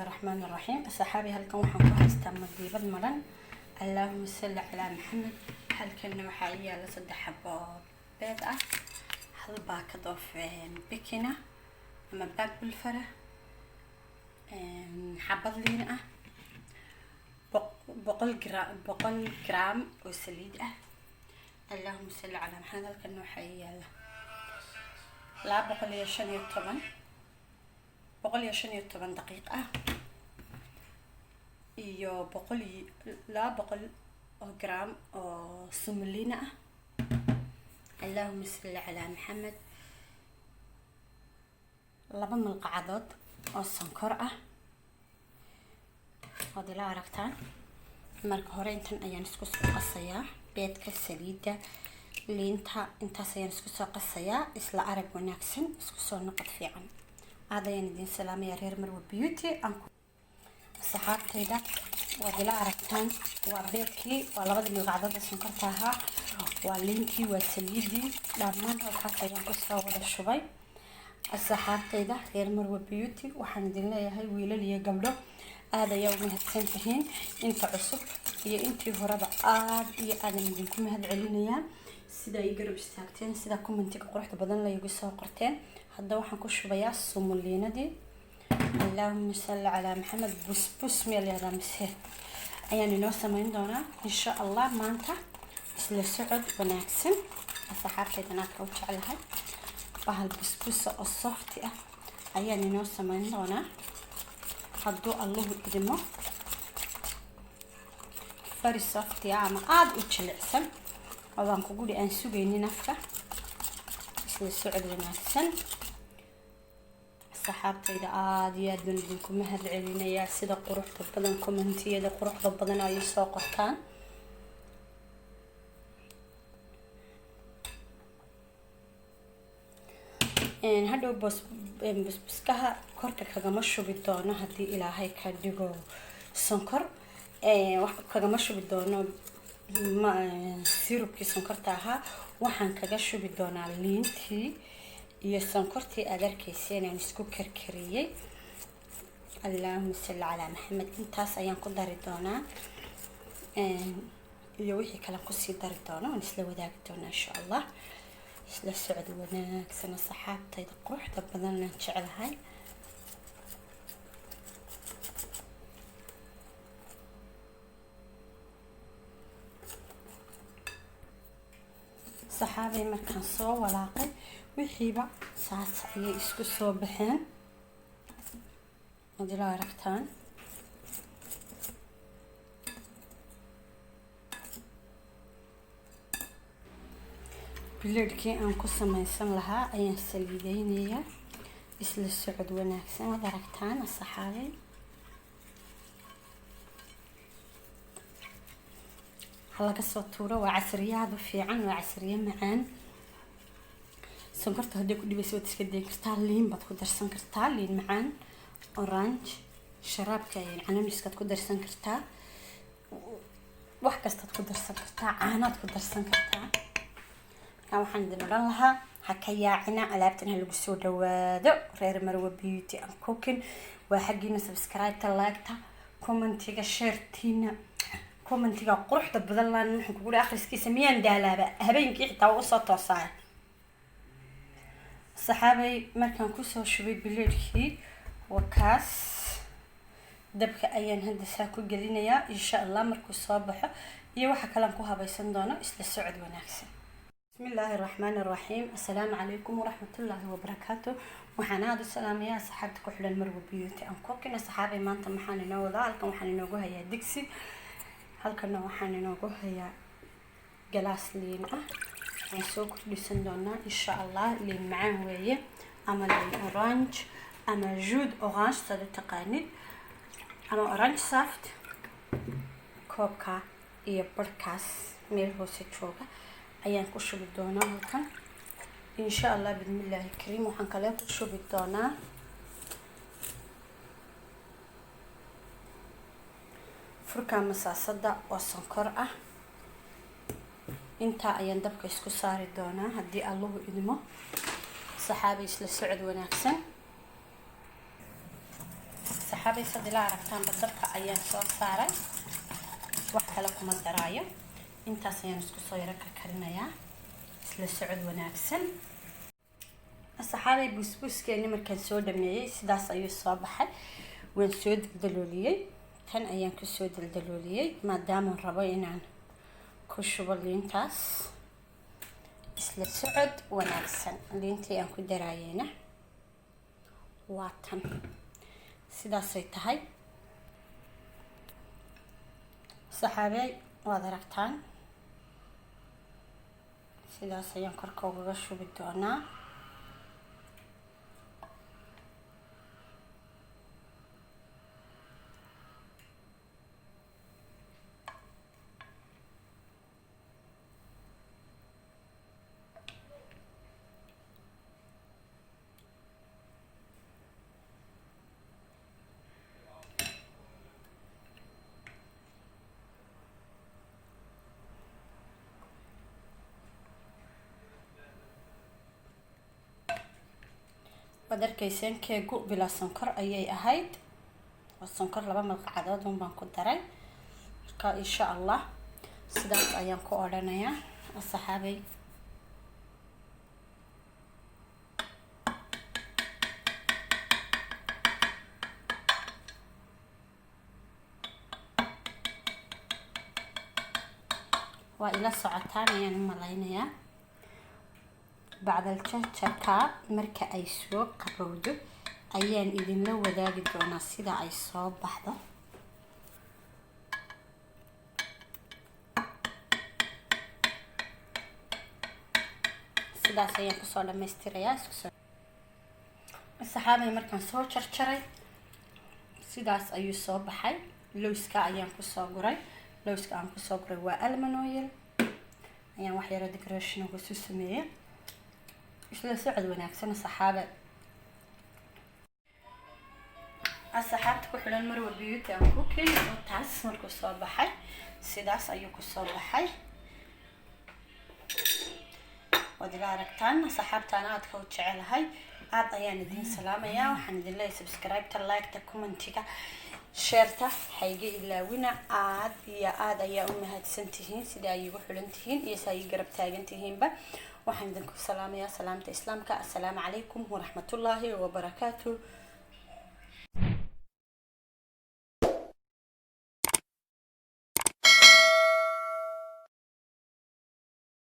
الرحمن الرحيم. أصحابي هلكن waxaan ku haystaa madiibad maran. Allahumma salli ala Muhammad. Halkan waxaa yaala 3 xabo beed ah, hal baakad oo bikina ama baakul fara, xabad liin ah, 100 gram oo saliid ah. Allahumma salli ala Muhammad. Halkan waxaa yaala 115 دقيقة iyo 200 جرام oo سمولينا. اللهم صل على محمد. 2 ملقعات oo sonkor ah hadii la aragtaan. marka hore intan ayaan isku soo qasayaa beedka saliida liinta intaas ayaan isku soo qasayaa isla arag wanaagsan isku soo noqod fiican. هذا دين سلامي يا رير مروه بيوتي أنكو صحابتي وادلا عرفتان وبيكي ولا بدي مقعدات سنكرتها ولينكي وسليدي لما نحط ينقصها ولا الشبي. الصحابتي ده رير مروه بيوتي وحندين لها هاي ويلا لي قبله. هذا يوم هالسنتين انت عصب هي انت هربا يا ادم دينكم هاد علينيا sida ay garab istaagteen sida commentiga quruxda badan la igu soo qorteen. hadda waxaan ku shubayaa sumuliinadii. Allahumma salli ala Muhammad. busbus meel yada mise ayaan inoo sameyn doonaa insha Allah maanta isla socod wanaagsan. asxaabteedana ka u jecelahay bahal busbus oo soft ah ayaan inoo sameyn doonaa hadduu Allah idimo. bari soft ama aad u jilicsan waan ku gudi aan sugaynin nafka isla socod wanaagsan. saxaabtayda aad iyo aad idinku mahad celinayaa sida quruxda badan commentiyada quruxda badan ay soo qortaan. hadhow busbuskaha korka kagama shubi doono haddii ilaahay ka dhigo sonkor. wax kagama shubi doono sirubkii sonkorta ahaa waxaan kaga shubi doonaa liintii iyo sonkortii aad arkayseen aan isku karkariyay. Allahumma salli ala Muhammad. intaas ayaan ku dari doonaa iyo wixii kale ku sii dari doono aan isla wadaagi doonaa insha Allah. isla socod wanaagsan saxaabtayda quruxda badan aan jecelahay. صحابي مركان سو ولاقي وحيبا ساس ayay isku soo baxeen hadii aragtaan. bileedkii aan ku samaysan lahaa ayaan saliideynayaa isla socod wanaagsan wada aragtaan saxaabay. هلا قصة تورا وعسرية هذا في عن وعسرية معان. سنكرت هديك اللي بيسوي تسكدي كرتالين بتقدر سنكرتالين معان أورانج شراب كاين أنا مسكت تقدر سنكرتا وحكست تقدر سنكرتا أنا تقدر سنكرتا. كم حندنا لها حكاية عنا علابتنا اللي بسود وذا غير مروة بيوتي أم كوكن وحقينا سبسكرايب تلاقتا كومنتيجا شيرتينا كومنتيجا قروحda badan laan waxaan kugu akhriskiisa miyaan daalaaba habeenkii xitaa u soo toosaa. saxaabay markaan ku soo shubay bileedkii wakaas dabka ayaan hadda saa ku gelinayaa insha Allah markuu soo baxo iyo waxa kale aan ku habaysan doono isla socod wanaagsan. bismillaahir rahmaanir rahiim. assalaamu calaykum waraxmatullaahi wabarakaatuh. waxaan aad u salaamayaa saxaabta ku xidhan Marwo Beauty aan kookina. saxaabay maanta maxaan inoo wadaa halkan waxaan inoogu hayaa digsi. halkan waxaan inoogu hayaa galaas liin ah aan soo kordhisan doonaa insha Allah. liin macaan weeye ama liin orange ama juud orange sida taqaanid ama orange soft. koobka iyo barkaas meel hoose jooga ayaan ku shubi doonaa halkan insha Allah bismillaahi kariim. waxaan kale ku shubi doonaa furka masaasada oo sonkor ah. inta ayaan dabka isku saari doonaa haddii Allah idimo. saxaabi isla socod wanaagsan. asxaabay sadila aragtaan dabka ayaan soo saaray wax kale kuma daraayo intaas ayaan isku soo yara karkarinayaa isla socod wanaagsan asxaabay busbuskeeni markaan soo dhameeyay sidaas ayuu soo baxay waan soo daldalooliyay tan ayaan ku soo daldalooliyay maadaama rabo inaan ku shubo liintaas isla socod wanaagsan liintii aan ku daraayayna waa tan sidaasay tahay saxaabay waad aragtaan sidaas ayaan korka uga shubi doonaa wadarkayseen keegu bila sonkor ayay ahayd sonkor 2 malqacadood baan ku daray marka insha Allah sidaas ayaan ku oranayaa asxaabay waa ila socotaan ayaan malaynayaa بعد الجرجرka marka ay soo qabowdo ayaan idin la wadaagi doonaa sida ay soo baxdo sidaas ayaan ku soo dhameystirayaa asxaabay markaan soo jarjaray sidaas ayuu soo baxay lowska ayaan ku soo guray lowska aan ku soo guray waa almond oil ayaan wax yar decoration ugu soo sameeyay isla socod wanaagsan saxaabad asxaabta ku xiran mar walba beauty and cooking oo taas markuu soo baxay sidaas ayuu ku soo baxay wadila aragtaan saxaabtaan aad ka jecelahay aad ayaan idin salaamayaa waxaan idin leeyahay subscribe-ta like-ta comment-ga share-ta hayga ilaawina aad iyo aad ayaa u mahadsantihiin sida ay ugu xiran tihiin iyo say garab taagan tihiinba waxaan idinku salaamayaa salaamta islaamka assalaamu calaykum waraxmatullaahi wabarakaatuh